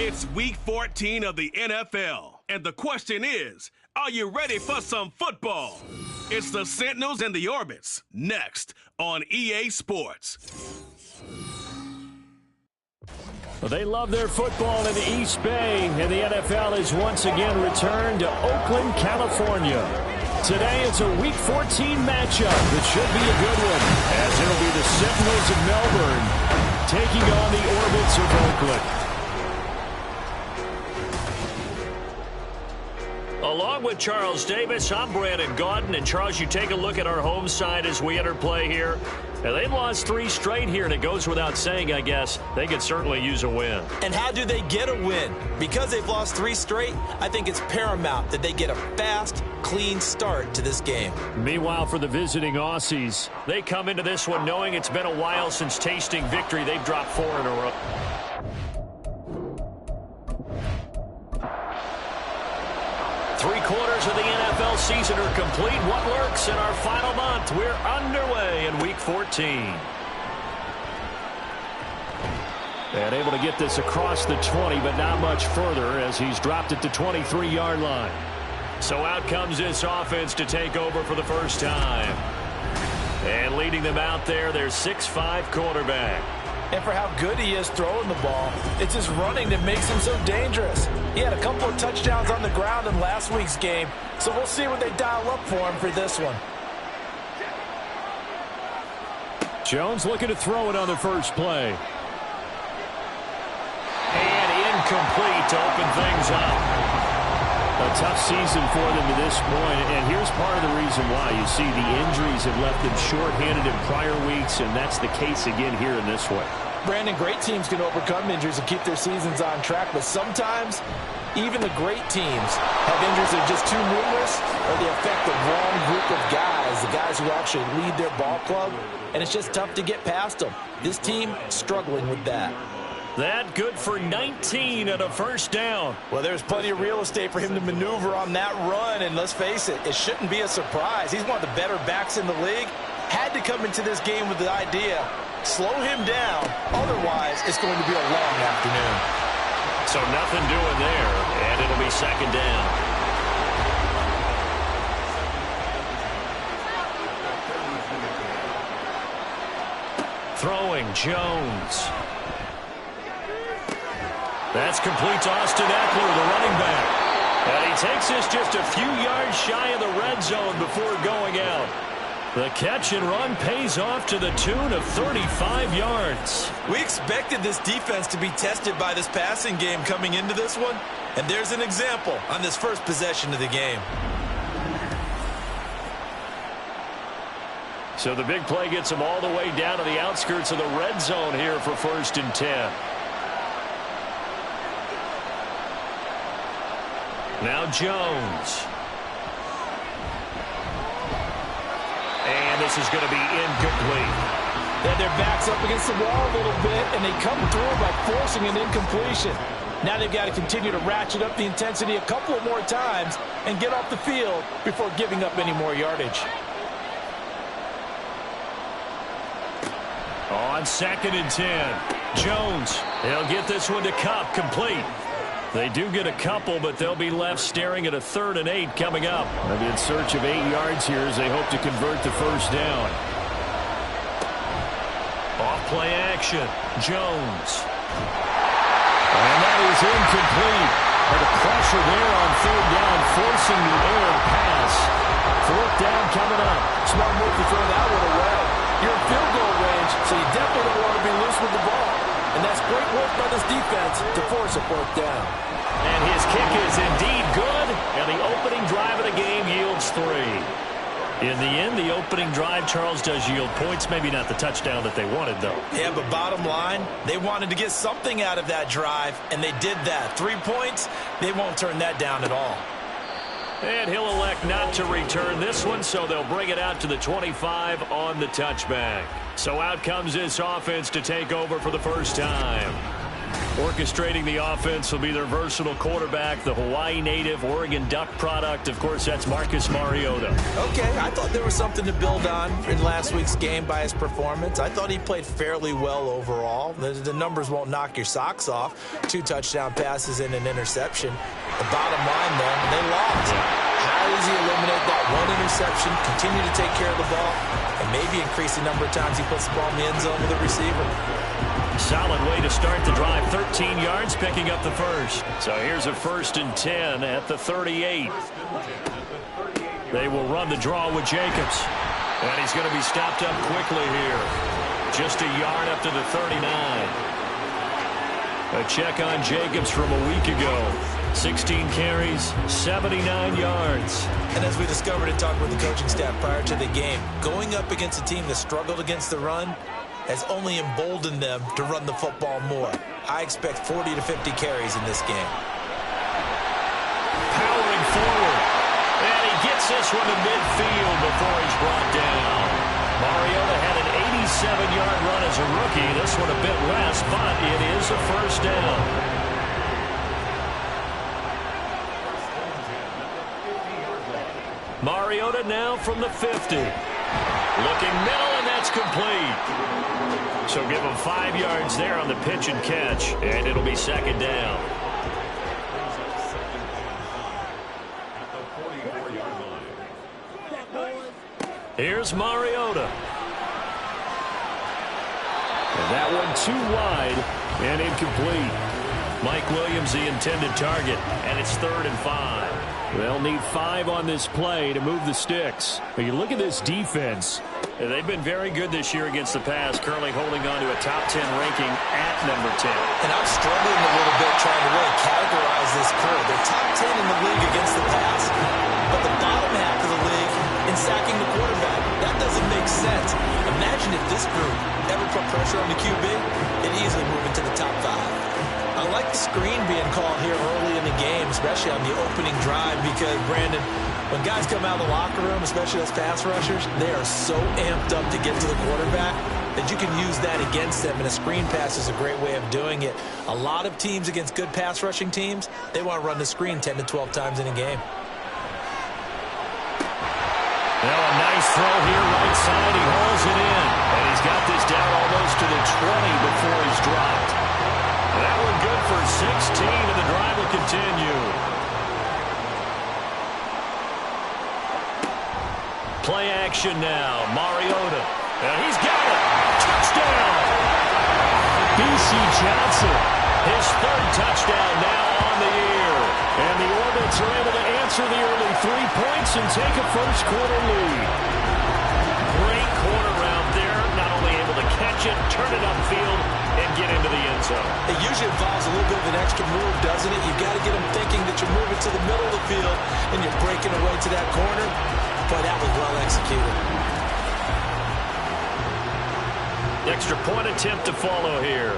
It's week 14 of the NFL, and the question is, are you ready for some football? It's the Sentinels and the Orbits, next on EA Sports. Well, they love their football in the East Bay, and the NFL has once again returned to Oakland, California. Today it's a Week 14 matchup that should be a good one, as it'll be the Sentinels of Melbourne taking on the Orbits of Oakland. Along with Charles Davis, I'm Brandon Gaudin. And Charles, you take a look at our home side as we enter play here. And they've lost 3 straight here, and it goes without saying, I guess, they could certainly use a win. And how do they get a win? Because they've lost 3 straight, I think it's paramount that they get a fast, clean start to this game. Meanwhile, for the visiting Aussies, they come into this one knowing it's been a while since tasting victory. They've dropped 4 in a row. Three-quarters of the NFL season are complete. What works in our final month? We're underway in Week 14. And able to get this across the 20, but not much further as he's dropped it to 23-yard line. So out comes this offense to take over for the first time. And leading them out there, their 6'5" quarterback. And for how good he is throwing the ball, it's his running that makes him so dangerous. He had a couple of touchdowns on the ground in last week's game, so we'll see what they dial up for him for this one. Jones looking to throw it on the first play. And incomplete to open things up. A tough season for them to this point, and here's part of the reason why. You see the injuries have left them shorthanded in prior weeks, and that's the case again here in this one. Brandon, great teams can overcome injuries and keep their seasons on track, but sometimes even the great teams have injuries that are just too numerous, or they affect the wrong group of guys, the guys who actually lead their ball club, and it's just tough to get past them. This team struggling with that. That good for 19 and a first down. Well, there's plenty of real estate for him to maneuver on that run, and let's face it, it shouldn't be a surprise. He's one of the better backs in the league. Had to come into this game with the idea, slow him down, otherwise it's going to be a long afternoon. So nothing doing there, and it'll be second down. Throwing Jones. That's complete to Austin Eckler, the running back. And he takes this just a few yards shy of the red zone before going out. The catch and run pays off to the tune of 35 yards. We expected this defense to be tested by this passing game coming into this one. And there's an example on this first possession of the game. So the big play gets him all the way down to the outskirts of the red zone here for 1st and 10. Now Jones. And this is going to be incomplete. Then their back's up against the wall a little bit, and they come through by forcing an incompletion. Now they've got to continue to ratchet up the intensity a couple of more times and get off the field before giving up any more yardage. On 2nd and 10, Jones. He'll get this one to Kupp, complete. They do get a couple, but they'll be left staring at a 3rd and 8 coming up. They'll be in search of 8 yards here as they hope to convert the first down. Off play action, Jones. And that is incomplete. And the pressure there on 3rd down, forcing the errant pass. 4th down coming up. Smart move to throw that one away. You're in field goal range, so you definitely don't want to be loose with the ball. And that's great work by this defense to force a 4th down. And his kick is indeed good, and the opening drive of the game yields 3. In the end, the opening drive, Charles, does yield points. Maybe not the touchdown that they wanted, though. Yeah, but bottom line, they wanted to get something out of that drive, and they did that. 3 points, they won't turn that down at all. And he'll elect not to return this one, so they'll bring it out to the 25 on the touchback. So out comes this offense to take over for the first time. Orchestrating the offense will be their versatile quarterback, the Hawaii native, Oregon Duck product. Of course, that's Marcus Mariota. Okay, I thought there was something to build on in last week's game by his performance. I thought he played fairly well overall. The numbers won't knock your socks off. 2 touchdown passes and an interception. The bottom line, though, they lost. How does he eliminate that 1 interception, continue to take care of the ball, and maybe increase the number of times he puts the ball in the end zone with a receiver? Solid way to start the drive. 13 yards, picking up the first. So here's a 1st and 10 at the 38. They will run the draw with Jacobs. And he's going to be stopped up quickly here. Just a yard up to the 39. A check on Jacobs from a week ago. 16 carries, 79 yards. And as we discovered in talking with the coaching staff prior to the game, going up against a team that struggled against the run has only emboldened them to run the football more. I expect 40 to 50 carries in this game. Powering forward. And he gets this one to midfield before he's brought down. Mariota had an 87-yard run as a rookie. This one a bit less, but it is a 1st down. Mariota now from the 50. Looking middle, and that's complete. So give him 5 yards there on the pitch and catch, and it'll be 2nd down. Here's Mariota. And that one too wide and incomplete. Mike Williams, the intended target, and it's 3rd and 5. They'll need 5 on this play to move the sticks. But you look at this defense. They've been very good this year against the pass, currently holding on to a top 10 ranking at number 10. And I'm struggling a little bit trying to really categorize this crew. They're top 10 in the league against the pass, but the bottom half of the league in sacking the quarterback. That doesn't make sense. Imagine if this group ever put pressure on the QB, it'd easily move into the top 5. I like the screen being called here early in the game, especially on the opening drive, because, Brandon, when guys come out of the locker room, especially those pass rushers, they are so amped up to get to the quarterback that you can use that against them, and a screen pass is a great way of doing it. A lot of teams against good pass rushing teams, they want to run the screen 10 to 12 times in a game. Now a nice throw here, right side. He hauls it in, and he's got this down almost to the 20 before he's dropped. That one good for 16, and the drive will continue. Play action now. Mariota. And he's got it. Touchdown. B.C. Johnson. His 3rd touchdown now on the year. And the Orbits are able to answer the early 3 points and take a first-quarter lead. Great quarter route there. Not only able to catch it, turn it upfield, and get into the end zone. It usually involves a little bit of an extra move, doesn't it? You've got to get them thinking that you're moving to the middle of the field and you're breaking away to that corner. Boy, that was well executed. Extra point attempt to follow here.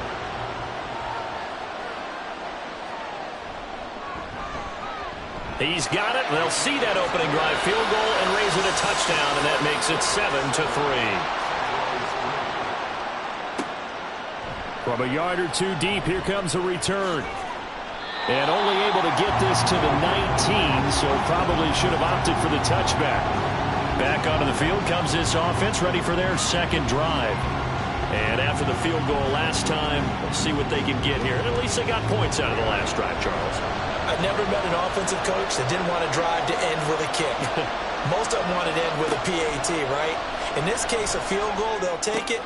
He's got it. They'll see that opening drive field goal and raise it a touchdown, and that makes it 7-3. From a yard or 2 deep, here comes a return. And only able to get this to the 19, so probably should have opted for the touchback. Back onto the field comes this offense, ready for their 2nd drive. And after the field goal last time, we'll see what they can get here. And at least they got points out of the last drive, Charles. I've never met an offensive coach that didn't want to drive to end with a kick. Most of them wanted to end with a PAT, right? In this case, a field goal, they'll take it.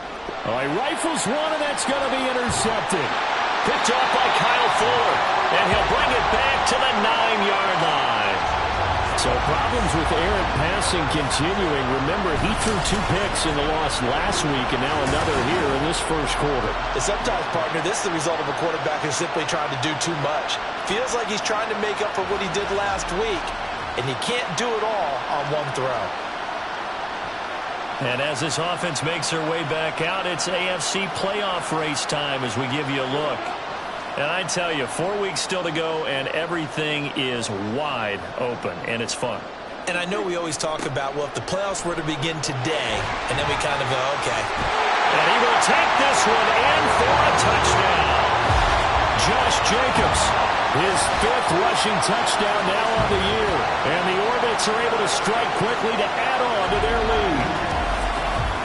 All right, rifles one, and that's going to be intercepted. Picked off by Kyle Fuller, and he'll bring it back to the 9-yard line. So problems with errant passing continuing. Remember, he threw 2 picks in the loss last week, and now another here in this first quarter. And sometimes, partner, this is the result of a quarterback who's simply trying to do too much. Feels like he's trying to make up for what he did last week, and he can't do it all on one throw. And as this offense makes their way back out, it's AFC playoff race time as we give you a look. And I tell you, 4 weeks still to go, and everything is wide open, and it's fun. And I know we always talk about, well, if the playoffs were to begin today, and then we kind of go, okay. And he will take this one in for a touchdown. Josh Jacobs. His 5th rushing touchdown now on the year. And the Orbits are able to strike quickly to add on to their lead.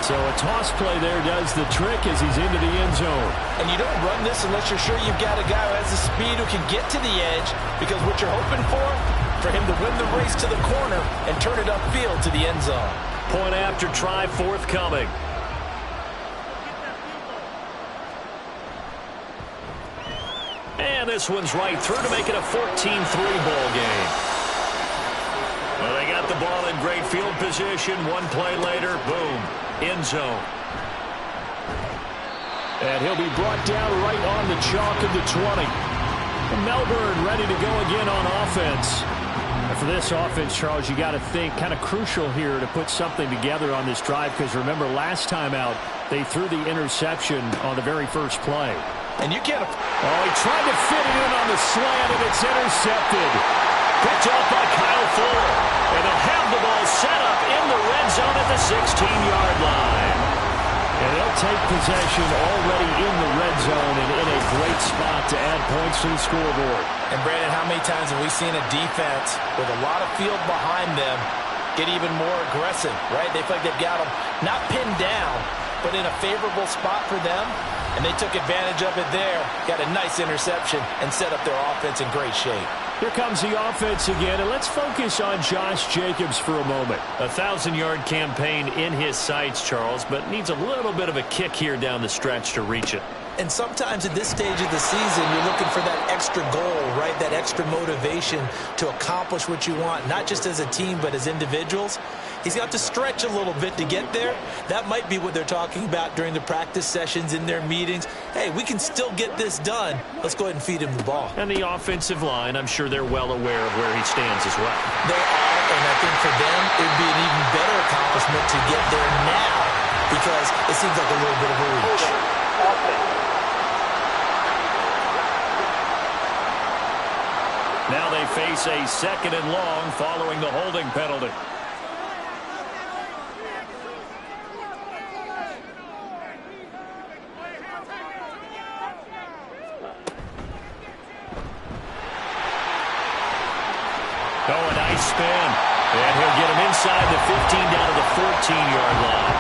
So a toss play there does the trick as he's into the end zone. And you don't run this unless you're sure you've got a guy who has the speed who can get to the edge, because what you're hoping for him to win the race to the corner and turn it upfield to the end zone. Point after try forthcoming. And this one's right through to make it a 14-3 ball game. Well, they got the ball in great field position. One play later, boom, end zone. And he'll be brought down right on the chalk of the 20. And Melbourne ready to go again on offense. And for this offense, Charles, you got to think kind of crucial here to put something together on this drive, because remember last time out they threw the interception on the very first play. And you can't... Oh, he tried to fit it in on the slant, and it's intercepted. Picked off by Kyle Fuller. And they'll have the ball set up in the red zone at the 16-yard line. And they'll take possession already in the red zone and in a great spot to add points to the scoreboard. And, Brandon, how many times have we seen a defense with a lot of field behind them get even more aggressive, right? They feel like they've got them not pinned down, but in a favorable spot for them. And they took advantage of it there, got a nice interception, and set up their offense in great shape. Here comes the offense again, and let's focus on Josh Jacobs for a moment. A 1,000-yard campaign in his sights, Charles, but needs a little bit of a kick here down the stretch to reach it. And sometimes at this stage of the season, you're looking for that extra goal, right? That extra motivation to accomplish what you want, not just as a team, but as individuals. He's got to stretch a little bit to get there. That might be what they're talking about during the practice sessions, in their meetings. Hey, we can still get this done. Let's go ahead and feed him the ball. And the offensive line, I'm sure they're well aware of where he stands as well. They are, and I think for them, it would be an even better accomplishment to get there now, because it seems like a little bit of a reach. Now they face a 2nd and long following the holding penalty. Oh, a nice spin. And he'll get him inside the 15 down to the 14-yard line.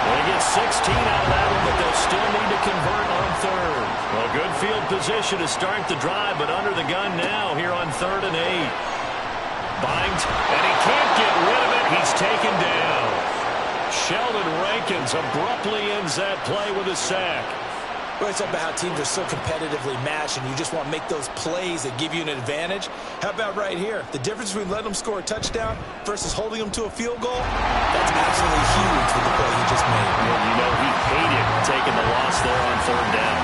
They get 16 out of that one, but they'll still need to convert on 3rd. Well, good field position to start the drive, but under the gun now here on 3rd and 8. Bind, and he can't get rid of it. He's taken down. Sheldon Rankins abruptly ends that play with a sack. Well, it's about how teams are so competitively matched, and you just want to make those plays that give you an advantage. How about right here? The difference between letting them score a touchdown versus holding them to a field goal, that's absolutely huge with the play he just made. Well, you know, he hated taking the loss there on 3rd down.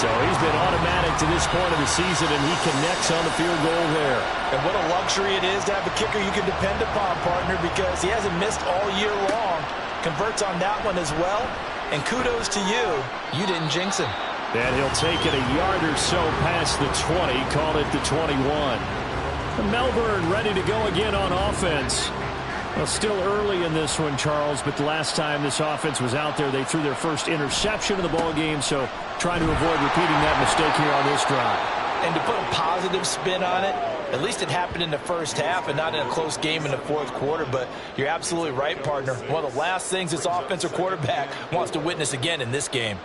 So he's been automatic to this point of the season, and he connects on the field goal there. And what a luxury it is to have a kicker you can depend upon, partner, because he hasn't missed all year long. Converts on that one as well. And kudos to you. You didn't jinx him. And he'll take it a yard or so past the 20, call it the 21. Melbourne ready to go again on offense. Well, still early in this one, Charles, but the last time this offense was out there, they threw their first interception of the ball game, so trying to avoid repeating that mistake here on this drive. And to put a positive spin on it, at least it happened in the first half and not in a close game in the 4th quarter. But you're absolutely right, partner. One of the last things this offensive quarterback wants to witness again in this game.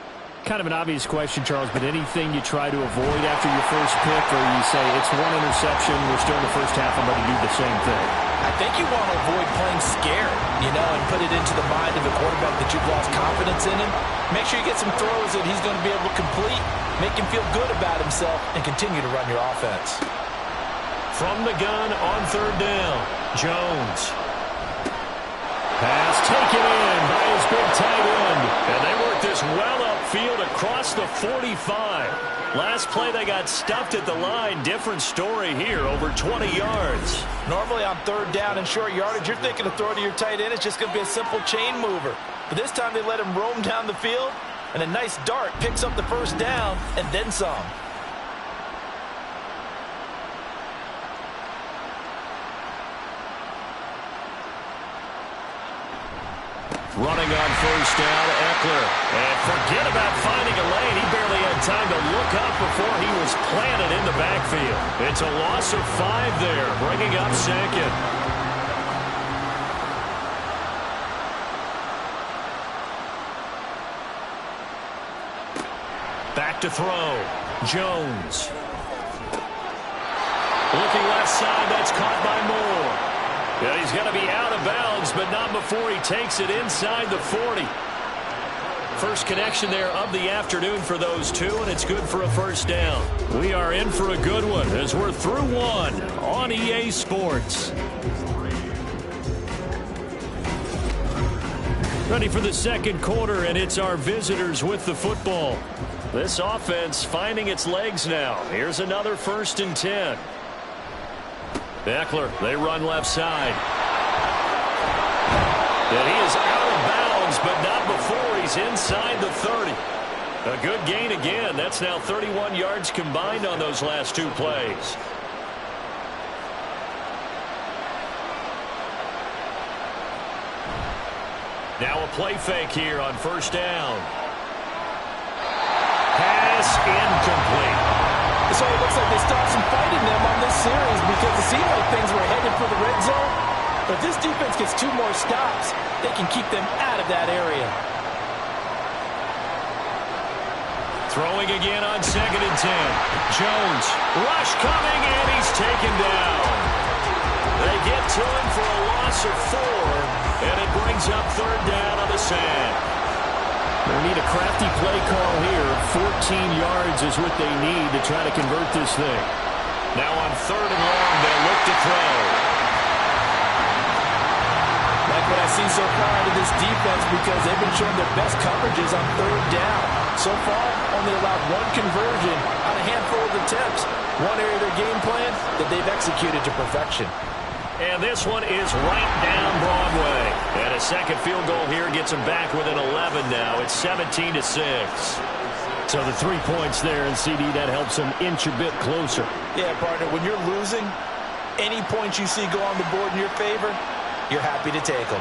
Kind of an obvious question, Charles, but anything you try to avoid after your first pick, or you say it's one interception, we're still in the first half, I'm going to do the same thing? I think you want to avoid playing scared, and put it into the mind of a quarterback that you've lost confidence in him. Make sure you get some throws that he's going to be able to complete, make him feel good about himself, and continue to run your offense. From the gun on 3rd down, Jones. Pass taken in by his big tight end. And they work this well upfield across the 45. Last play they got stuffed at the line. Different story here, over 20 yards. Normally on 3rd down and short yardage, you're thinking of throwing to your tight end. It's just going to be a simple chain mover. But this time they let him roam down the field, and a nice dart picks up the 1st down and then some. Running on first down, Eckler. And forget about finding a lane. He barely had time to look up before he was planted in the backfield. It's a loss of 5 there, bringing up second. Back to throw. Jones. Looking left side, that's caught by Moore. Yeah, he's going to be out of bounds, but not before he takes it inside the 40. First connection there of the afternoon for those two, and it's good for a first down. We are in for a good one as we're through one on EA Sports. Ready for the second quarter, and it's our visitors with the football. This offense finding its legs now. Here's another 1st and 10. Eckler, they run left side. And he is out of bounds, but not before he's inside the 30. A good gain again. That's now 31 yards combined on those last 2 plays. Now a play fake here on first down. Pass incomplete. So it looks like they stopped some fighting them on this series because it seemed like things were headed for the red zone. But if this defense gets 2 more stops, they can keep them out of that area. Throwing again on 2nd and 10. Jones, rush coming, and he's taken down. They get to him for a loss of 4, and it brings up 3rd down on the sack. They need a crafty play call here. 14 yards is what they need to try to convert this thing. Now on 3rd and long, they'll look to throw. Like what I see so far out of this defense because they've been showing their best coverages on 3rd down. So far, only allowed 1 conversion on a handful of attempts. One area of their game plan that they've executed to perfection. And this one is right down Broadway. And a second field goal here gets them back within 11 now. It's 17-6. So the 3 points there, and CD, that helps them inch a bit closer. Yeah, partner, when you're losing, any points you see go on the board in your favor, you're happy to take them.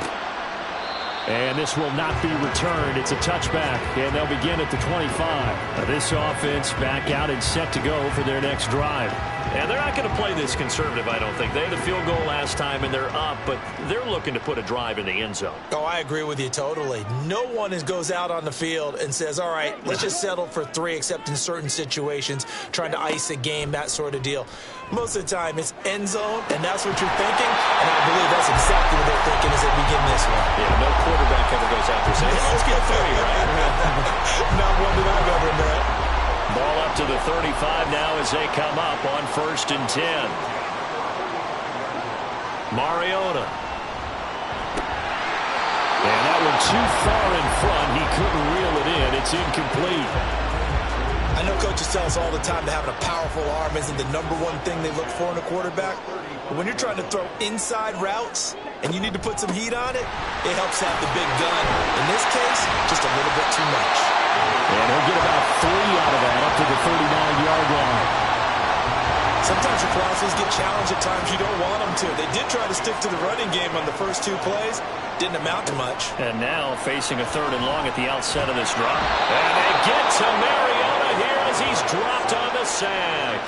And this will not be returned. It's a touchback, and they'll begin at the 25. Now this offense back out and set to go for their next drive. And they're not going to play this conservative, I don't think. They had a field goal last time, and they're up, but they're looking to put a drive in the end zone. Oh, I agree with you totally. No one goes out on the field and says, all right, let's just settle for 3, except in certain situations, trying to ice a game, that sort of deal. Most of the time, it's end zone, and that's what you're thinking, and I believe that's exactly what they're thinking as they begin this one. Yeah, no quarterback ever goes out there saying, let's get 30, right? Not one that I've ever met. Ball up to the 35 now as they come up on 1st and 10. Mariota. And that one too far in front. He couldn't reel it in. It's incomplete. I know coaches tell us all the time that having a powerful arm isn't the #1 thing they look for in a quarterback. But when you're trying to throw inside routes and you need to put some heat on it, it helps have the big gun. In this case, just a little bit too much. And he'll get about 3 out of that up to the 39-yard line. Sometimes your philosophies get challenged at times you don't want them to. They did try to stick to the running game on the first 2 plays. Didn't amount to much. And now facing a 3rd and long at the outset of this drive. And they get to Mariota here as he's dropped on the sack.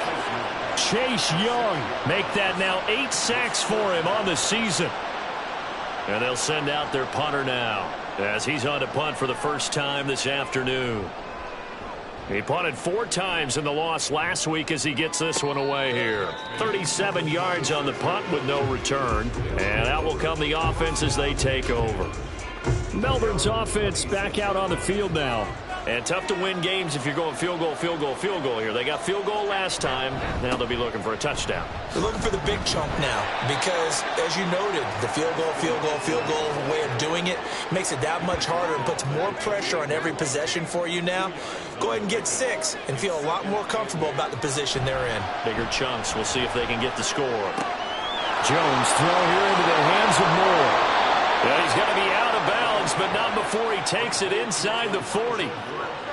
Chase Young make that now 8 sacks for him on the season. And they'll send out their punter now as he's on to punt for the first time this afternoon. He punted 4 times in the loss last week as he gets this one away here. 37 yards on the punt with no return. And out will come the offense as they take over. Melbourne's offense back out on the field now. And tough to win games if you're going field goal, field goal, field goal here. They got field goal last time. Now they'll be looking for a touchdown. They're looking for the big chunk now because, as you noted, the field goal way of doing it makes it that much harder and puts more pressure on every possession for you now. Go ahead and get 6 and feel a lot more comfortable about the position they're in. Bigger chunks. We'll see if they can get the score. Jones throw here into the hands of Moore. Yeah, he's going to be out of bounds, but not before he takes it inside the 40.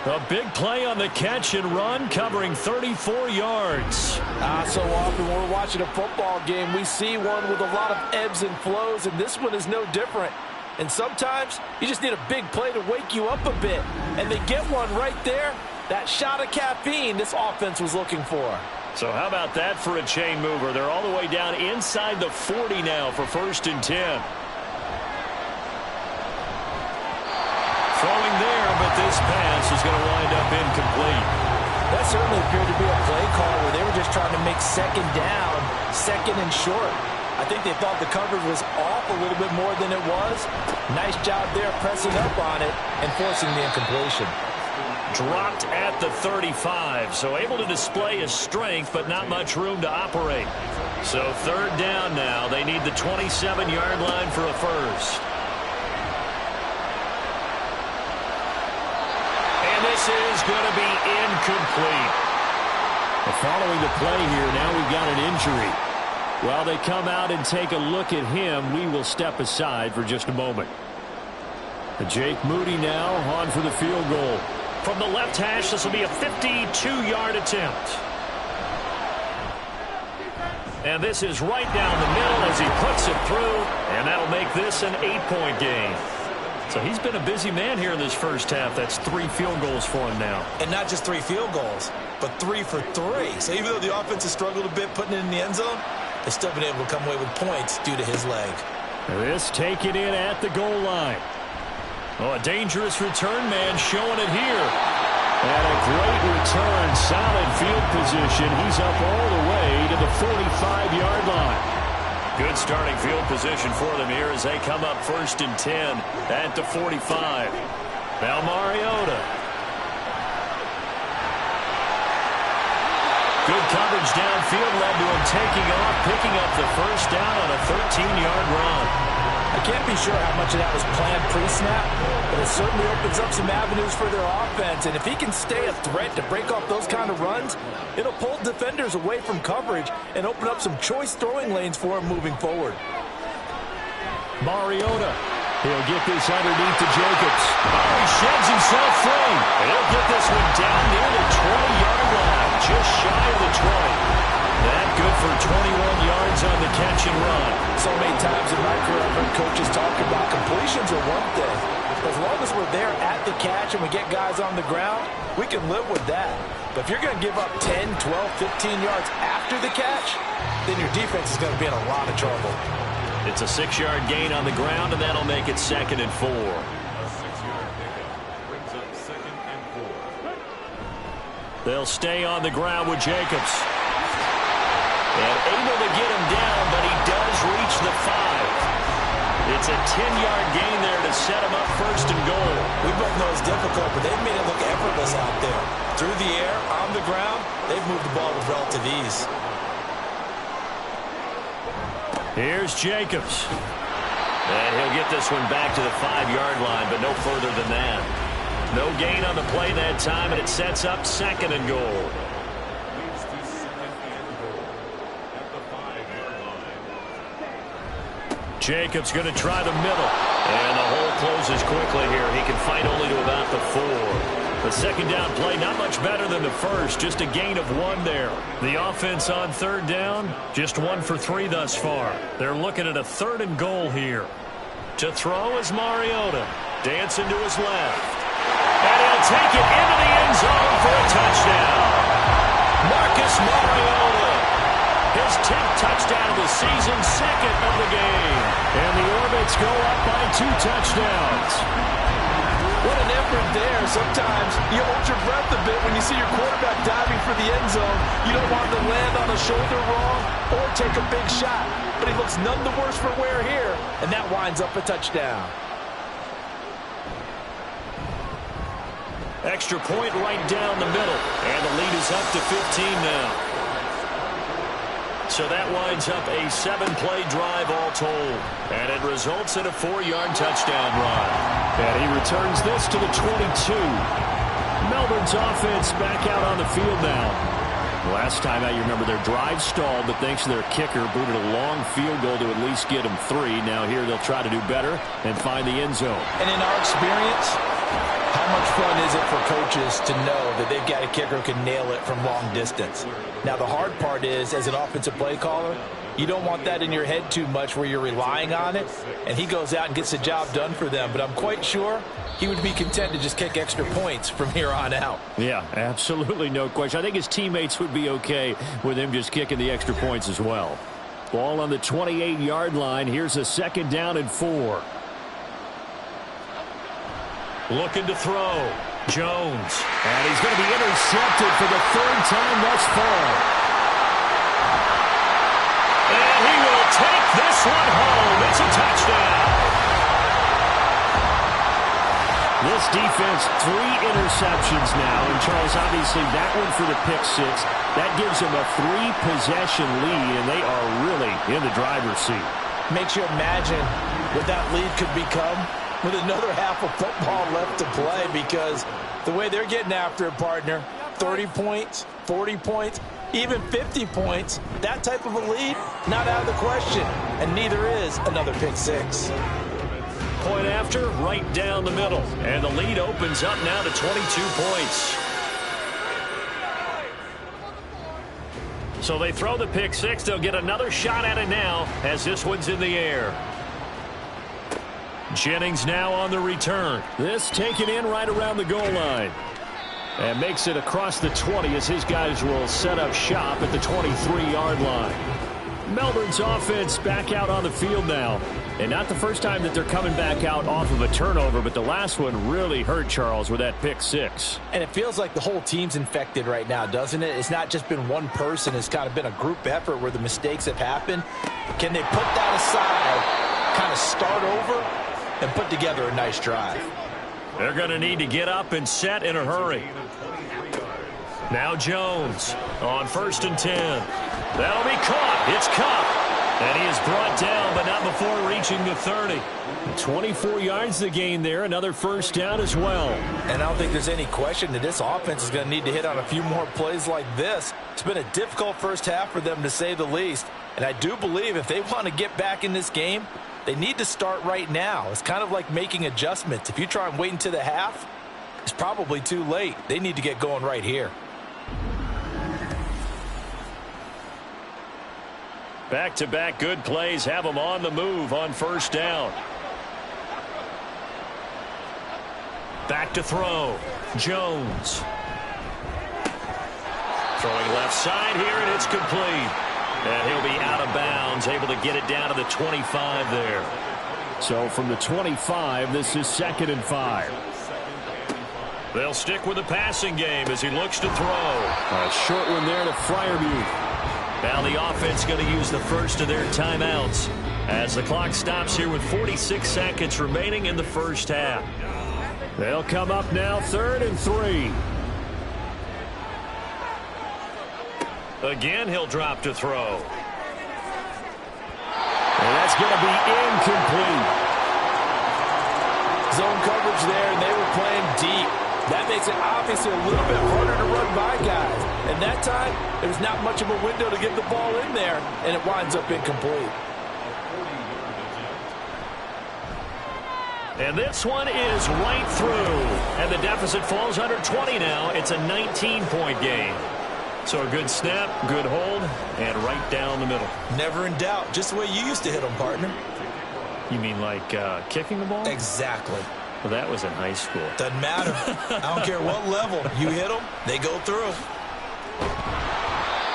A big play on the catch and run, covering 34 yards. So often when we're watching a football game, we see one with a lot of ebbs and flows, and this one is no different. And sometimes you just need a big play to wake you up a bit. And they get one right there. That shot of caffeine this offense was looking for. So how about that for a chain mover? They're all the way down inside the 40 now for 1st and 10. Throwing there, but this pass is going to wind up incomplete. That certainly appeared to be a play call where they were just trying to make 2nd down, 2nd and short. I think they thought the coverage was off a little bit more than it was. Nice job there pressing up on it and forcing the incompletion. Dropped at the 35, so able to display his strength, but not much room to operate. So 3rd down now. They need the 27-yard line for a first. And this is going to be incomplete. Following the play here, now we've got an injury. While they come out and take a look at him, we will step aside for just a moment. Jake Moody now on for the field goal. From the left hash, this will be a 52-yard attempt. And this is right down the middle as he puts it through, and that'll make this an 8-point game. So he's been a busy man here in this first half. That's 3 field goals for him now. And not just 3 field goals, but 3 for 3. So even though the offense has struggled a bit putting it in the end zone, they've still been able to come away with points due to his leg. This taken in at the goal line. Oh, a dangerous return man showing it here. And a great return, solid field position. He's up all the way to the 45-yard line. Good starting field position for them here as they come up 1st and 10 at the 45. Now Mariota. Good coverage downfield led to him taking off, picking up the first down on a 13-yard run. I can't be sure how much of that was planned pre-snap, but it certainly opens up some avenues for their offense. And if he can stay a threat to break off those kind of runs, it'll pull defenders away from coverage and open up some choice throwing lanes for him moving forward. Mariota. He'll get this underneath to Jacobs. Oh, he sheds himself free. And he'll get this one down near the 20-yard line, just shy of the 20. That good for 21 yards on the catch and run. So many times in my career, I've heard coaches talk about completions are one thing. As long as we're there at the catch and we get guys on the ground, we can live with that. But if you're going to give up 10, 12, 15 yards after the catch, then your defense is going to be in a lot of trouble. It's a 6-yard gain on the ground, and that'll make it 2nd and 4. A 6-yard pickup brings up 2nd and 4. They'll stay on the ground with Jacobs. And able to get him down, but he does reach the 5. It's a 10-yard gain there to set him up 1st and goal. We both know it's difficult, but they've made it look effortless out there. Through the air, on the ground, they've moved the ball with relative ease. Here's Jacobs. And he'll get this one back to the 5-yard line, but no further than that. No gain on the play that time, and it sets up 2nd and goal. Jacobs going to try the middle. And the hole closes quickly here. He can fight only to about the 4. The 2nd down play, not much better than the first. Just a gain of 1 there. The offense on 3rd down, just 1 for 3 thus far. They're looking at a 3rd and goal here. To throw is Mariota. Dancing to his left. And he'll take it into the end zone for a touchdown. Marcus Mariota. His 10th touchdown of the season, 2nd of the game. And the Orbits go up by 2 touchdowns. What an effort there. Sometimes you hold your breath a bit when you see your quarterback diving for the end zone. You don't want to land on a shoulder wrong or take a big shot. But he looks none the worse for wear here, and that winds up a touchdown. Extra point right down the middle. And the lead is up to 15 now. So that winds up a 7-play drive all told. And it results in a 4-yard touchdown run. And he returns this to the 22. Melbourne's offense back out on the field now. Last time out, you remember their drive stalled, but thanks to their kicker, booted a long field goal to at least get them 3. Now here they'll try to do better and find the end zone. And in our experience, how much fun is it for coaches to know that they've got a kicker who can nail it from long distance? Now, the hard part is, as an offensive play caller, You don't want that in your head too much where you're relying on it, and he goes out and gets the job done for them. But I'm quite sure he would be content to just kick extra points from here on out. Yeah, absolutely no question. I think his teammates would be okay with him just kicking the extra points as well. Ball on the 28-yard line. Here's a 2nd down and 4. Looking to throw. Jones. And he's going to be intercepted for the 3rd time thus far. And he will take this one home. It's a touchdown. This defense, 3 interceptions now. And, Charles, obviously that one for the pick 6. That gives them a 3-possession lead, and they are really in the driver's seat. Makes you imagine what that lead could become with another half of football left to play, because the way they're getting after it, partner, 30 points, 40 points, even 50 points, that type of a lead, not out of the question, and neither is another pick 6. Point after, right down the middle, and the lead opens up now to 22 points. So they throw the pick 6. They'll get another shot at it now as this one's in the air. Jennings now on the return. This taken in right around the goal line. And makes it across the 20 as his guys will set up shop at the 23-yard line. Melbourne's offense back out on the field now. And not the first time that they're coming back out off of a turnover, but the last one really hurt, Charles, with that pick 6. And it feels like the whole team's infected right now, doesn't it? It's not just been one person. It's kind of been a group effort where the mistakes have happened. Can they put that aside, kind of start over, and put together a nice drive? They're going to need to get up and set in a hurry. Now Jones on 1st and 10. That'll be caught. It's Cup. And he is brought down, but not before reaching the 30. 24 yards to gain there. Another 1st down as well. And I don't think there's any question that this offense is going to need to hit on a few more plays like this. It's been a difficult first half for them, to say the least. And I do believe if they want to get back in this game, they need to start right now. It's kind of like making adjustments. If you try and wait until the half, it's probably too late. They need to get going right here. Back-to-back good plays have them on the move on 1st down. Back to throw. Jones. Throwing left side here, and it's complete. And he'll be out of bounds, able to get it down to the 25 there. So from the 25, this is 2nd and 5. They'll stick with the passing game as he looks to throw. A short one there to Freiermuth. Now the offense going to use the first of their timeouts as the clock stops here with 46 seconds remaining in the first half. They'll come up now 3rd and 3. Again, he'll drop to throw. And that's going to be incomplete. Zone coverage there, and they were playing deep. That makes it obviously a little bit harder to run by guys. And that time, there was not much of a window to get the ball in there, and it winds up incomplete. And this one is right through. And the deficit falls under 20 now. It's a 19-point game. So a good snap, good hold, and right down the middle. Never in doubt. Just the way you used to hit them, partner. You mean like kicking the ball? Exactly. Well, that was in high school. Doesn't matter. I don't care what level. You hit them, they go through.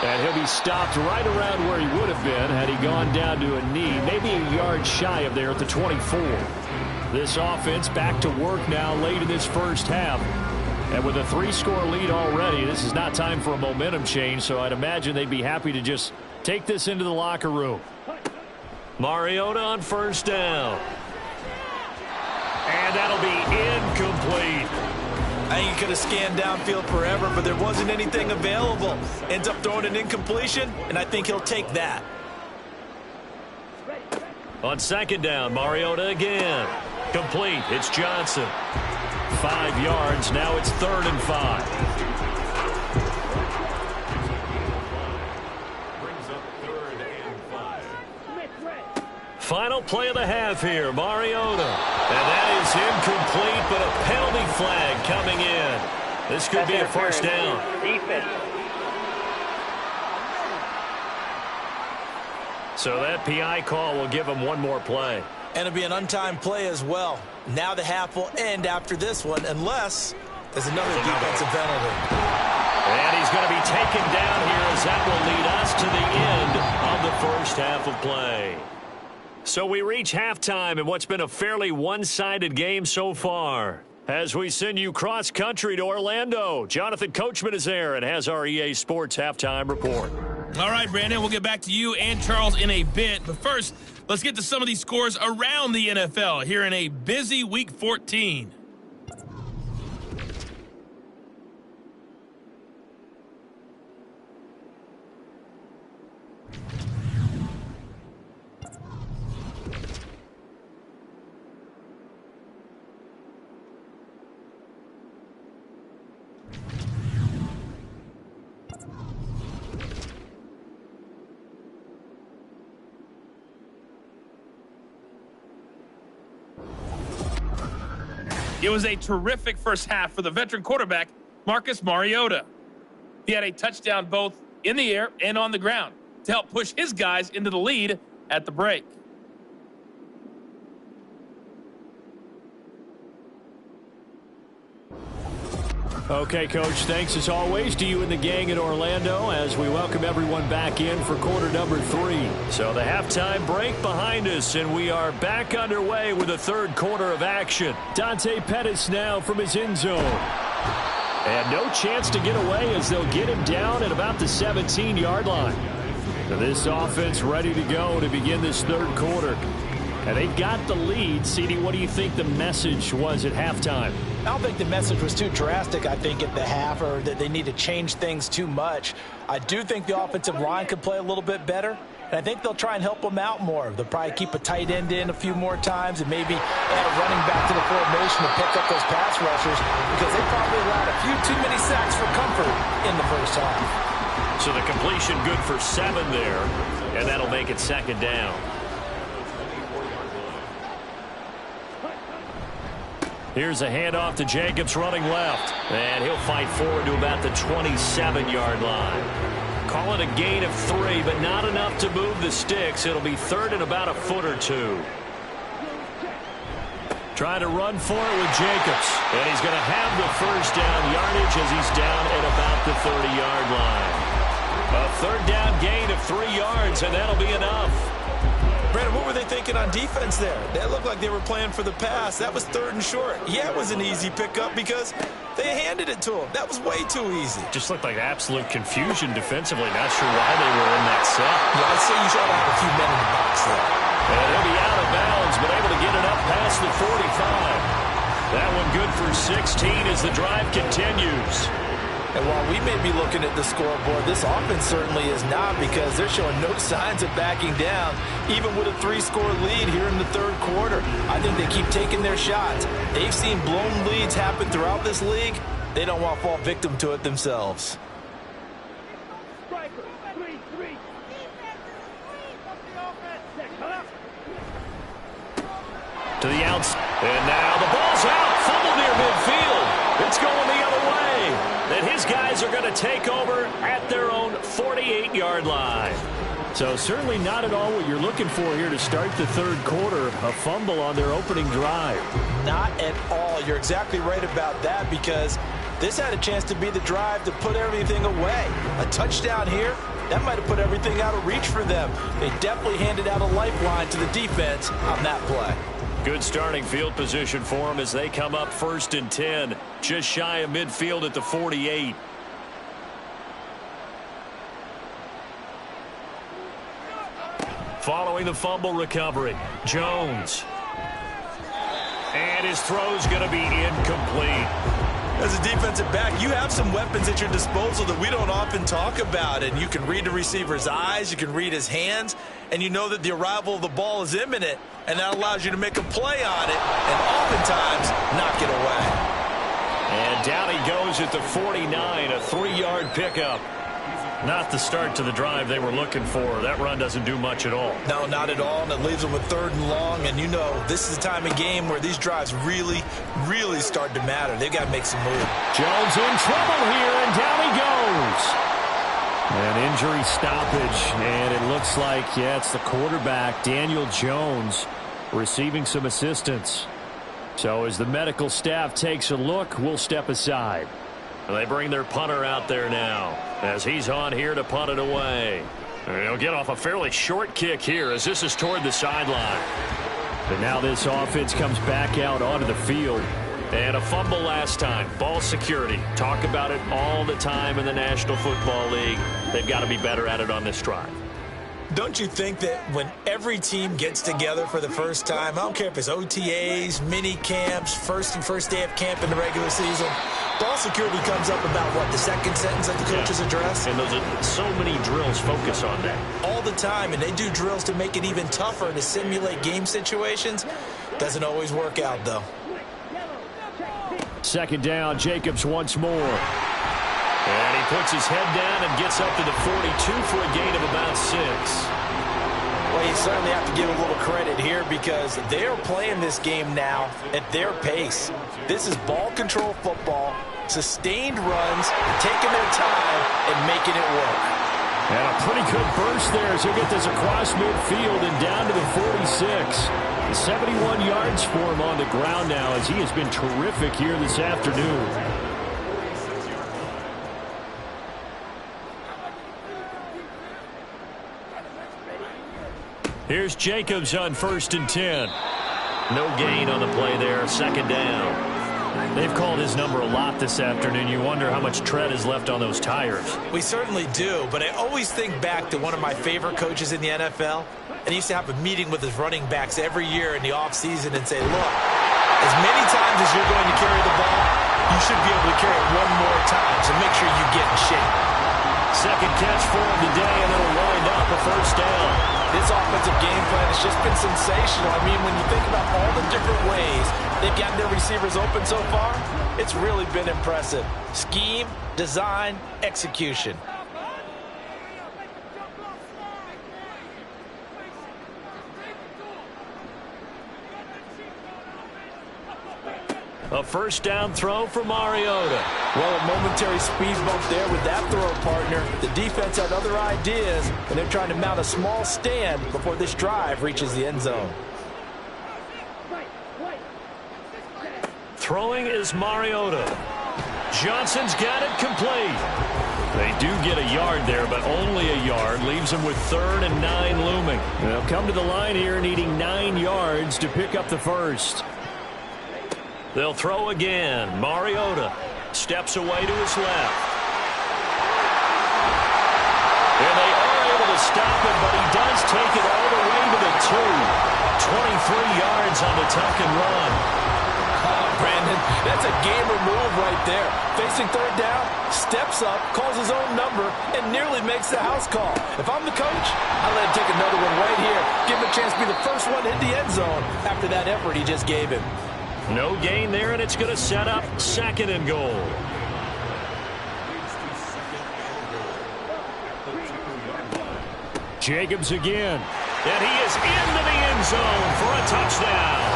And he'll be stopped right around where he would have been had he gone down to a knee, maybe a yard shy of there at the 24. This offense back to work now late in this first half. And with a 3-score lead already, this is not time for a momentum change, so I'd imagine they'd be happy to just take this into the locker room. Mariota on 1st down. And that'll be incomplete. I think he could have scanned downfield forever, but there wasn't anything available. Ends up throwing an incompletion, and I think he'll take that. On 2nd down, Mariota again. Complete. It's Johnson. 5 yards. Now it's 3rd and 5. Brings up 3rd and 5. Final play of the half here, Mariota. And that is incomplete, but a penalty flag coming in. This could be a 1st down. So that PI call will give him one more play. And it'll be an untimed play as well. Now the half will end after this one, unless there's another defensive penalty. And he's going to be taken down here as that will lead us to the end of the first half of play. So we reach halftime in what's been a fairly one-sided game so far. As we send you cross-country to Orlando, Jonathan Coachman is there and has our EA Sports halftime report. All right, Brandon, we'll get back to you and Charles in a bit. But first, let's get to some of these scores around the NFL here in a busy Week 14. It was a terrific first half for the veteran quarterback, Marcus Mariota. He had a touchdown both in the air and on the ground to help push his guys into the lead at the break. Okay, Coach, thanks as always to you and the gang in Orlando as we welcome everyone back in for quarter number 3. So the halftime break behind us, and we are back underway with the third quarter of action. Dante Pettis now from his end zone. And no chance to get away as they'll get him down at about the 17-yard line. So this offense ready to go to begin this third quarter. And they've got the lead. CD, what do you think the message was at halftime? I don't think the message was too drastic, I think, at the half, or that they need to change things too much. I do think the offensive line could play a little bit better, and I think they'll try and help them out more. They'll probably keep a tight end in a few more times and maybe add a running back to the formation to pick up those pass rushers, because they probably allowed a few too many sacks for comfort in the first half. So the completion good for 7 there, and that'll make it second down. Here's a handoff to Jacobs running left. And he'll fight forward to about the 27-yard line. Call it a gain of 3, but not enough to move the sticks. It'll be third and about a foot or 2. Trying to run for it with Jacobs. And he's going to have the first down yardage as he's down at about the 30-yard line. A third down gain of 3 yards, and that'll be enough. Brandon, what were they thinking on defense there? That looked like they were playing for the pass. That was third and short. Yeah, it was an easy pickup because they handed it to him. That was way too easy. Just looked like absolute confusion defensively. Not sure why they were in that set. Yeah, I'd say you should have a few men in the box there. And he'll be out of bounds, but able to get it up past the 45. That one good for 16 as the drive continues. And while we may be looking at the scoreboard, this offense certainly is not, because they're showing no signs of backing down, even with a 3-score lead here in the third quarter. I think they keep taking their shots. They've seen blown leads happen throughout this league. They don't want to fall victim to it themselves. To the outside. And now the ball's out. Fumble near midfield. It's going the other way. And his guys are going to take over at their own 48-yard line. So certainly not at all what you're looking for here to start the third quarter. A fumble on their opening drive. Not at all. You're exactly right about that, because this had a chance to be the drive to put everything away. A touchdown here, that might have put everything out of reach for them. They definitely handed out a lifeline to the defense on that play. Good starting field position for them as they come up 1st and 10. Just shy of midfield at the 48. Following the fumble recovery, Jones. And his throw's going to be incomplete. As a defensive back, you have some weapons at your disposal that we don't often talk about. And you can read the receiver's eyes, you can read his hands, and you know that the arrival of the ball is imminent. And that allows you to make a play on it and oftentimes knock it away. And down he goes at the 49, a 3-yard pickup. Not the start to the drive they were looking for. That run doesn't do much at all. No, not at all, and it leaves them with 3rd and long. And you know, this is the time of game where these drives really, really start to matter. They've got to make some moves. Jones in trouble here, and down he goes. An injury stoppage, and it looks like, yeah, it's the quarterback, Daniel Jones, receiving some assistance. So as the medical staff takes a look, we'll step aside. They bring their punter out there now as he's on here to punt it away. He'll get off a fairly short kick here as this is toward the sideline. But now this offense comes back out onto the field. And a fumble last time. Ball security. Talk about it all the time in the National Football League. They've got to be better at it on this drive. Don't you think that when every team gets together for the first time, I don't care if it's OTAs, mini camps, first day of camp in the regular season, ball security comes up about what, the second sentence of the coach's address? And those are so many drills focus on that. All the time, and they do drills to make it even tougher to simulate game situations. Doesn't always work out, though. Second down, Jacobs once more. And he puts his head down and gets up to the 42 for a gain of about 6. Well, you certainly have to give a little credit here because they're playing this game now at their pace. This is ball control football, sustained runs, taking their time and making it work. And a pretty good burst there as he'll get this across midfield and down to the 46. 71 yards for him on the ground now as he has been terrific here this afternoon. Here's Jacobs on 1st and 10. No gain on the play there, second down. They've called his number a lot this afternoon. You wonder how much tread is left on those tires. We certainly do, but I always think back to one of my favorite coaches in the NFL, and he used to have a meeting with his running backs every year in the offseason and say, look, as many times as you're going to carry the ball, you should be able to carry it one more time, so make sure you get in shape. Second catch for him today, and it'll wind up a first down. This offensive game plan has just been sensational. I mean, when you think about all the different ways they've gotten their receivers open so far, it's really been impressive. Scheme, design, execution. A first down throw for Mariota. Well, a momentary speed bump there with that throw, partner. The defense had other ideas, and they're trying to mount a small stand before this drive reaches the end zone. Throwing is Mariota. Johnson's got it complete. They do get a yard there, but only a yard. Leaves them with 3rd and 9 looming. They'll come to the line here needing 9 yards to pick up the first. They'll throw again. Mariota steps away to his left. And they are able to stop him, but he does take it all the way to the 2. 23 yards on the tuck and run. Brandon, that's a gamer move right there. Facing 3rd down, steps up, calls his own number, and nearly makes the house call. If I'm the coach, I let him take another one right here. Give him a chance to be the first one to hit the end zone after that effort he just gave him. No gain there, and it's going to set up 2nd and goal. Jacobs again. And he is into the end zone for a touchdown.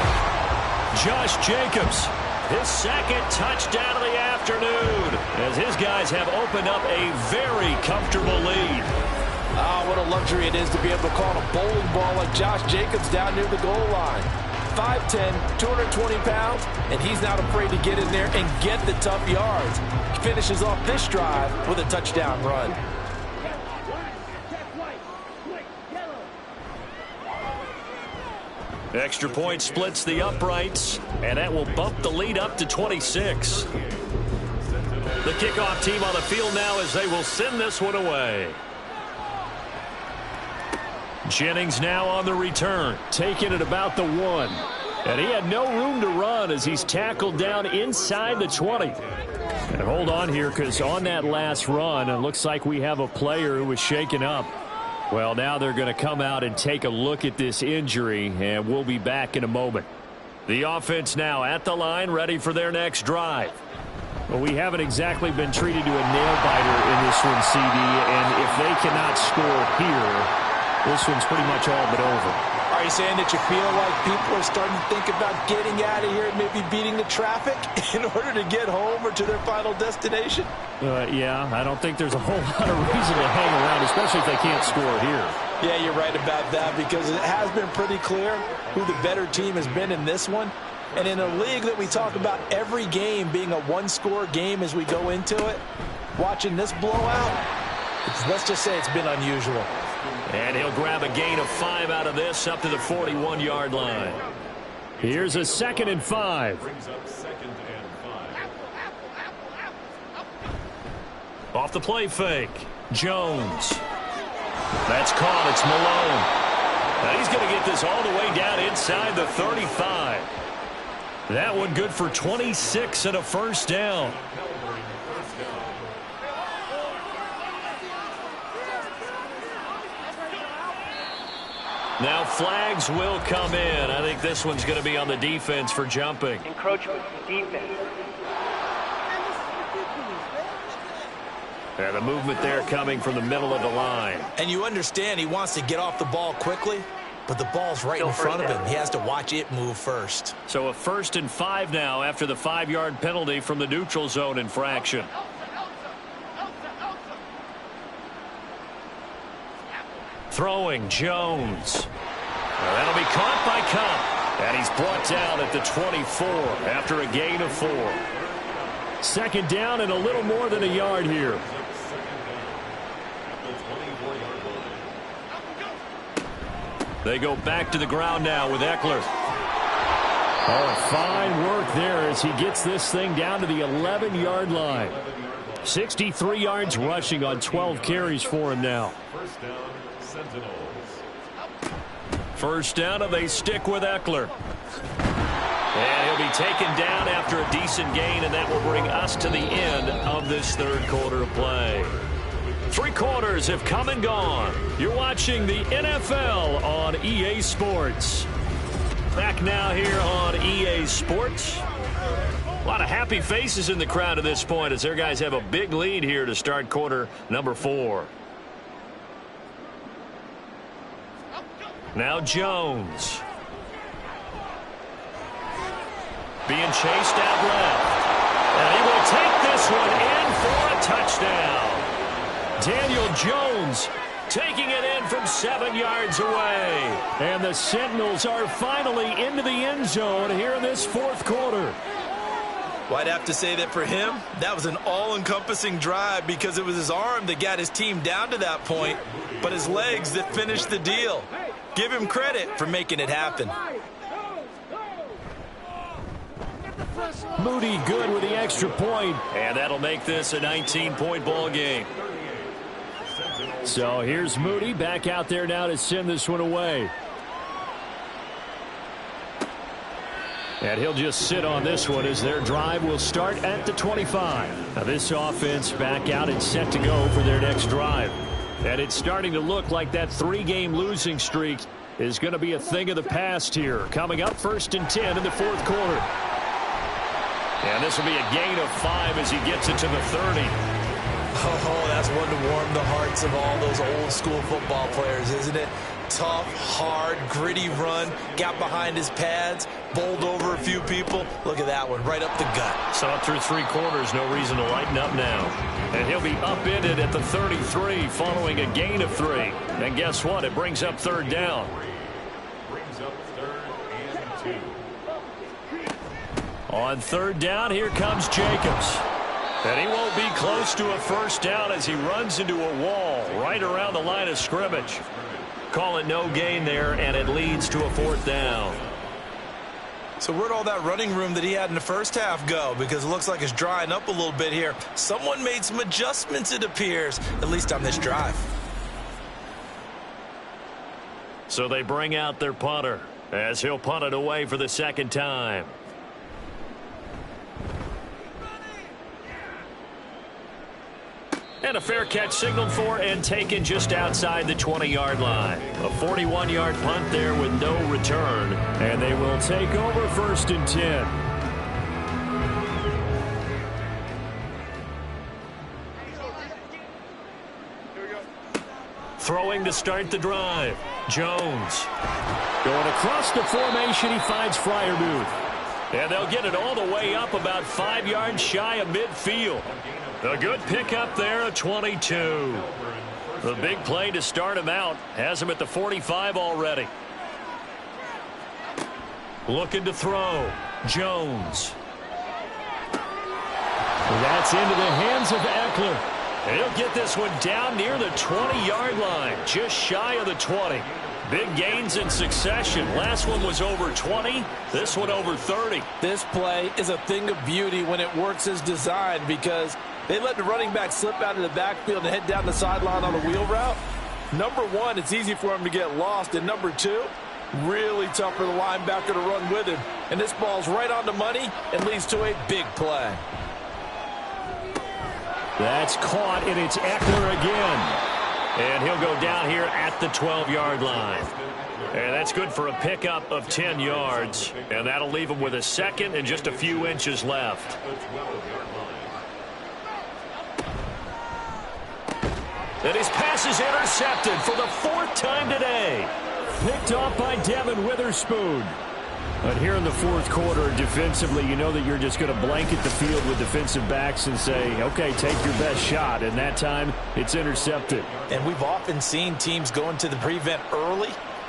Josh Jacobs, his 2nd touchdown of the afternoon, as his guys have opened up a very comfortable lead. Ah, what a luxury it is to be able to call a bowling ball like Josh Jacobs down near the goal line. 5'10", 220 pounds, and he's not afraid to get in there and get the tough yards. He finishes off this drive with a touchdown run. Extra point splits the uprights, and that will bump the lead up to 26. The kickoff team on the field now as they will send this one away. Jennings now on the return, taking it about the 1. And he had no room to run as he's tackled down inside the 20. And hold on here, because on that last run, it looks like we have a player who was shaken up. Well, now they're going to come out and take a look at this injury, and we'll be back in a moment. The offense now at the line, ready for their next drive. Well, we haven't exactly been treated to a nail-biter in this one, CD, and if they cannot score here, this one's pretty much all but over. All right, Are you saying that you feel like people are starting to think about getting out of here and maybe beating the traffic in order to get home or to their final destination? Yeah, I don't think there's a whole lot of reason to hang around, especially if they can't score here. Yeah, you're right about that, because it has been pretty clear who the better team has been in this one. And in a league that we talk about every game being a one-score game as we go into it, watching this blowout, let's just say it's been unusual. And he'll grab a gain of 5 out of this up to the 41-yard line. Here's a 2nd and 5. Brings up 2nd and 5. Off the play fake. Jones. That's caught. It's Malone. Now he's going to get this all the way down inside the 35. That one good for 26 and a first down. Now flags will come in. I think this one's going to be on the defense for jumping. Encroachment defense. And the movement there coming from the middle of the line. And you understand he wants to get off the ball quickly, but the ball's right in front of him. He has to watch it move first. So a 1st and 5 now after the 5-yard penalty from the neutral zone infraction. Throwing Jones. Well, that'll be caught by Cup. And he's brought down at the 24 after a gain of 4. 2nd down and a little more than a yard here. They go back to the ground now with Eckler. Oh, fine work there as he gets this thing down to the 11-yard line. 63 yards rushing on 12 carries for him now. First down, Sentinels. First down, and they stick with Eckler. And he'll be taken down after a decent gain, and that will bring us to the end of this 3rd quarter of play. 3 quarters have come and gone. You're watching the NFL on EA Sports. Back now here on EA Sports. A lot of happy faces in the crowd at this point as their guys have a big lead here to start quarter number 4. Now Jones. Being chased out left. And he will take this one in for a touchdown. Daniel Jones taking it in from 7 yards away. And the Sentinels are finally into the end zone here in this 4th quarter. Well, I'd have to say that for him, that was an all-encompassing drive because it was his arm that got his team down to that point, but his legs that finished the deal. Give him credit for making it happen. Moody good with the extra point, and that'll make this a 19-point ball game. So here's Moody back out there now to send this one away. And he'll just sit on this one as their drive will start at the 25. Now this offense back out and set to go for their next drive. And it's starting to look like that 3-game losing streak is going to be a thing of the past here. Coming up 1st and 10 in the 4th quarter. And this will be a gain of 5 as he gets it to the 30. Oh, that's one to warm the hearts of all those old-school football players, isn't it? Tough, hard, gritty run, got behind his pads, bowled over a few people. Look at that one, right up the gut. So through 3 quarters, no reason to lighten up now. And he'll be upended at the 33 following a gain of 3. And guess what? It brings up 3rd down. Brings up 3rd and 2. On 3rd down, here comes Jacobs. And he won't be close to a first down as he runs into a wall right around the line of scrimmage. Call it no gain there, and it leads to a 4th down. So where'd all that running room that he had in the first half go? Because it looks like it's drying up a little bit here. Someone made some adjustments, it appears, at least on this drive. So they bring out their punter as he'll punt it away for the 2nd time. And a fair catch signaled for and taken just outside the 20-yard line. A 41-yard punt there with no return. And they will take over 1st and 10. Throwing to start the drive. Jones. Going across the formation, he finds Freiermuth. And they'll get it all the way up about 5 yards shy of midfield. A good pickup there, a 22. The big play to start him out has him at the 45 already. Looking to throw. Jones. That's into the hands of Eckler. He'll get this one down near the 20-yard line, just shy of the 20. Big gains in succession. Last one was over 20. This one over 30. This play is a thing of beauty when it works as designed because they let the running back slip out of the backfield and head down the sideline on a wheel route. Number one, it's easy for him to get lost. And number two, really tough for the linebacker to run with him. And this ball's right on the money and leads to a big play. That's caught, and it's Eckler again. And he'll go down here at the 12-yard line. And that's good for a pickup of 10 yards. And that'll leave him with a second and just a few inches left. And his pass is intercepted for the 4th time today. Picked off by Devin Witherspoon. But here in the 4th quarter, defensively, you know that you're just going to blanket the field with defensive backs and say, okay, take your best shot. And that time, it's intercepted. And we've often seen teams go into the prevent early,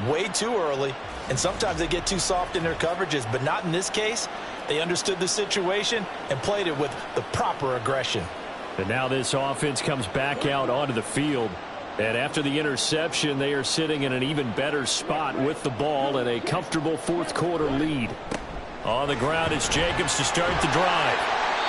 way too early, and sometimes they get too soft in their coverages. But not in this case. They understood the situation and played it with the proper aggression. And now this offense comes back out onto the field. And after the interception, they are sitting in an even better spot with the ball and a comfortable 4th quarter lead. On the ground, it's Jacobs to start the drive.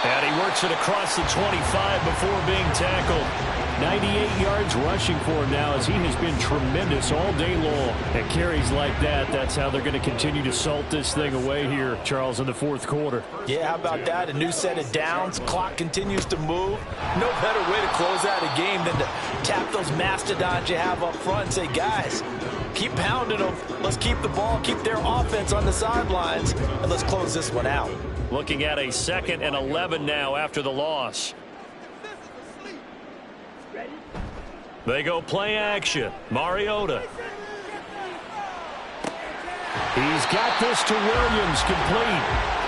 And he works it across the 25 before being tackled. 98 yards rushing for him now as he has been tremendous all day long. At carries like that, that's how they're going to continue to salt this thing away here, Charles, in the 4th quarter. Yeah, how about that? A new set of downs. Clock continues to move. No better way to close out a game than to tap those mastodons you have up front and say, guys, keep pounding them. Let's keep the ball, keep their offense on the sidelines, and let's close this one out. Looking at a 2nd and 11 now after the loss. They go play action. Mariota. He's got this to Williams, complete.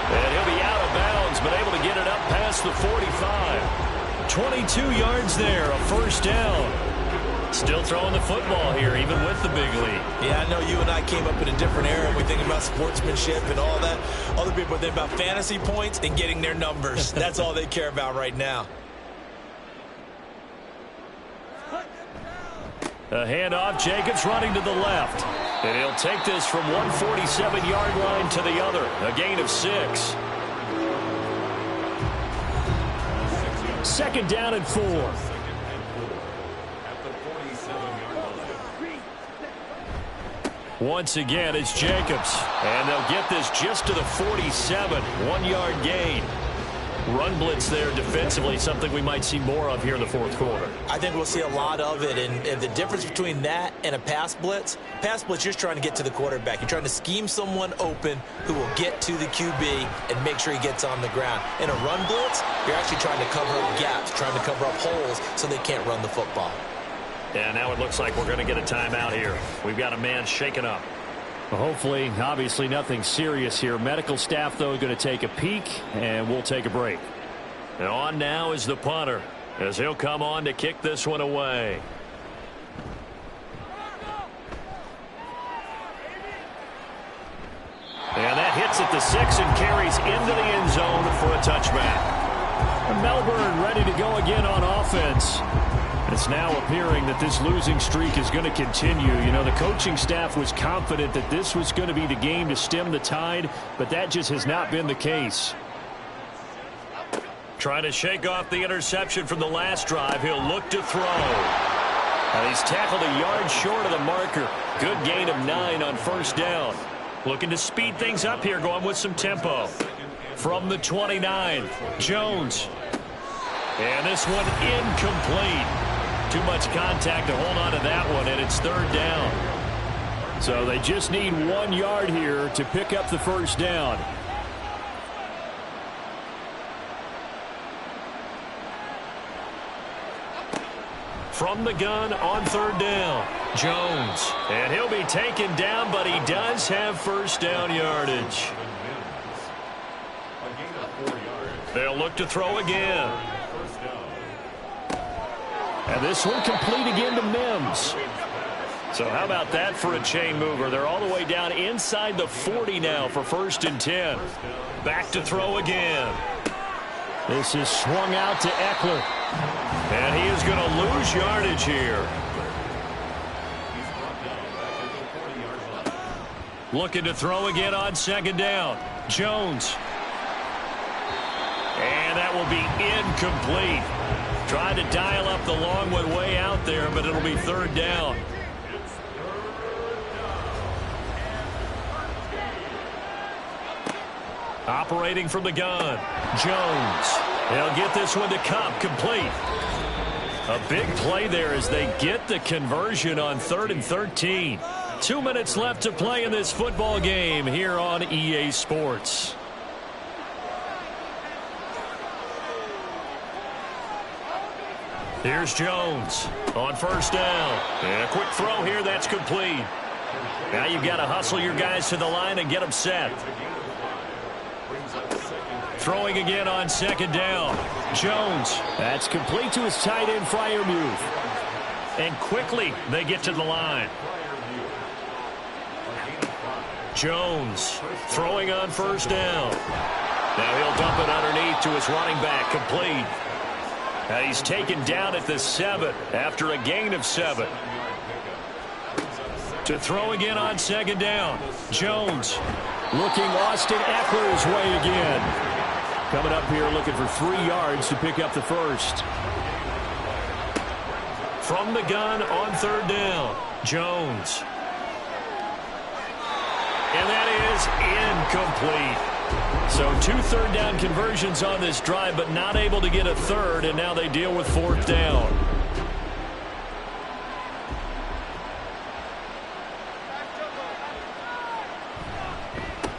And he'll be out of bounds, but able to get it up past the 45. 22 yards there, a 1st down. Still throwing the football here, even with the big lead. Yeah, I know you and I came up in a different era. We think about sportsmanship and all that. Other people think about fantasy points and getting their numbers. That's all they care about right now. A handoff, Jacobs running to the left. And he'll take this from 147-yard line to the other. A gain of 6. 2nd down and 4. Once again, it's Jacobs. And they'll get this just to the 47. 1-yard gain. Run blitz there defensively, something we might see more of here in the 4th quarter. I think we'll see a lot of it, and the difference between that and a pass blitz, you're just trying to get to the quarterback. You're trying to scheme someone open who will get to the QB and make sure he gets on the ground. In a run blitz, you're actually trying to cover up gaps, trying to cover up holes so they can't run the football. And now it looks like we're going to get a timeout here. We've got a man shaken up. Well, hopefully, obviously nothing serious here. Medical staff, though, going to take a peek, and we'll take a break. And on now is the punter, as he'll come on to kick this one away. And that hits at the 6 and carries into the end zone for a touchback. Melbourne ready to go again on offense. It's now appearing that this losing streak is going to continue. You know, the coaching staff was confident that this was going to be the game to stem the tide, but that just has not been the case. Trying to shake off the interception from the last drive. He'll look to throw. And he's tackled a yard short of the marker. Good gain of 9 on 1st down. Looking to speed things up here, going with some tempo. From the 29, Jones. And this one incomplete. Too much contact to hold on to that one, and it's 3rd down. So they just need 1 yard here to pick up the 1st down. From the gun on 3rd down, Jones. And he'll be taken down, but he does have first down yardage. They'll look to throw again. And this one complete again to Mims. So how about that for a chain mover? They're all the way down inside the 40 now for 1st and 10. Back to throw again. This is swung out to Eckler. And he is going to lose yardage here. Looking to throw again on 2nd down. Jones. And that will be incomplete. Tried to dial up the long one way out there, but it'll be 3rd down. Operating from the gun, Jones. They'll get this one to Cup, complete. A big play there as they get the conversion on 3rd and 13. 2 minutes left to play in this football game here on EA Sports. Here's Jones on 1st down. And a quick throw here, that's complete. Now you've got to hustle your guys to the line and get them set. Throwing again on 2nd down. Jones. That's complete to his tight end, Freiermuth. And quickly they get to the line. Jones throwing on 1st down. Now he'll dump it underneath to his running back, complete. Now he's taken down at the 7 after a gain of 7. To throw again on 2nd down. Jones looking Austin Eckler's way again. Coming up here looking for 3 yards to pick up the 1st. From the gun on 3rd down. Jones. And that is incomplete. So 2 3rd down conversions on this drive, but not able to get a 3rd, and now they deal with 4th down.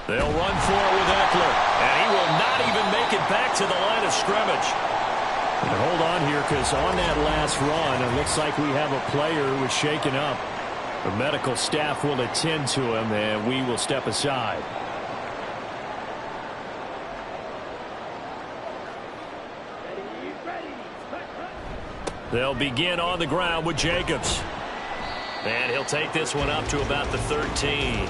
They'll run for it with Eckler, and he will not even make it back to the line of scrimmage. And hold on here, because on that last run, it looks like we have a player who was shaken up. The medical staff will attend to him, and we will step aside. They'll begin on the ground with Jacobs. And he'll take this one up to about the 13.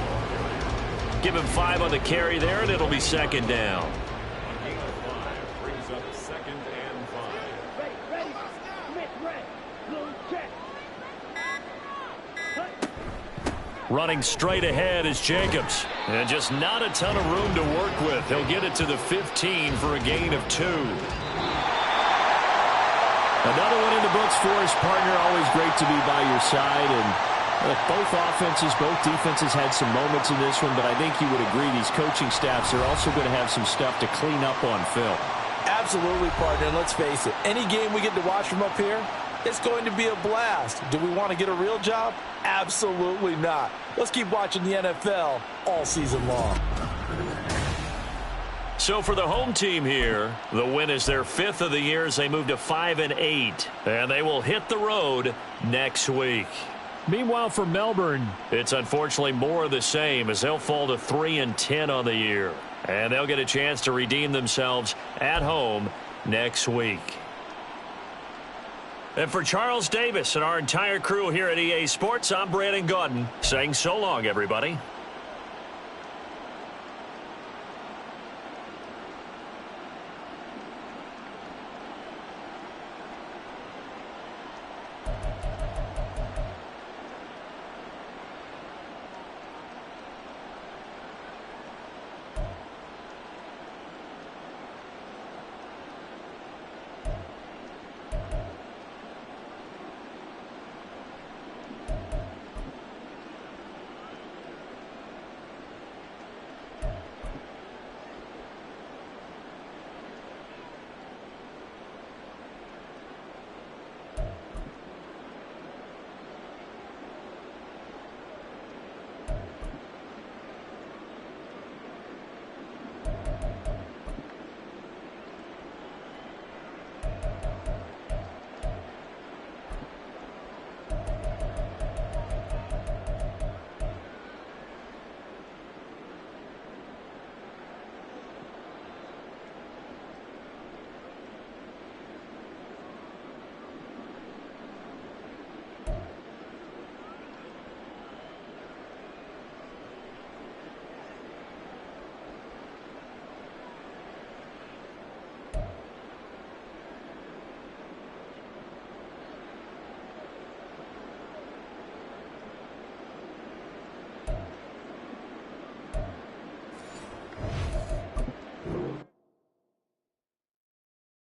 Give him 5 on the carry there, and it'll be 2nd down. Running straight ahead is Jacobs. And just not a ton of room to work with. He'll get it to the 15 for a gain of 2. Another one in the books for his partner. Always great to be by your side. And both offenses, both defenses had some moments in this one, but I think you would agree these coaching staffs are also going to have some stuff to clean up on film. Absolutely, partner. And let's face it, any game we get to watch from up here, it's going to be a blast. Do we want to get a real job? Absolutely not. Let's keep watching the NFL all season long. So for the home team here, the win is their 5th of the year as they move to 5-8. And they will hit the road next week. Meanwhile, for Melbourne, it's unfortunately more of the same as they'll fall to 3-10 on the year. And they'll get a chance to redeem themselves at home next week. And for Charles Davis and our entire crew here at EA Sports, I'm Brandon Gaudin saying so long, everybody.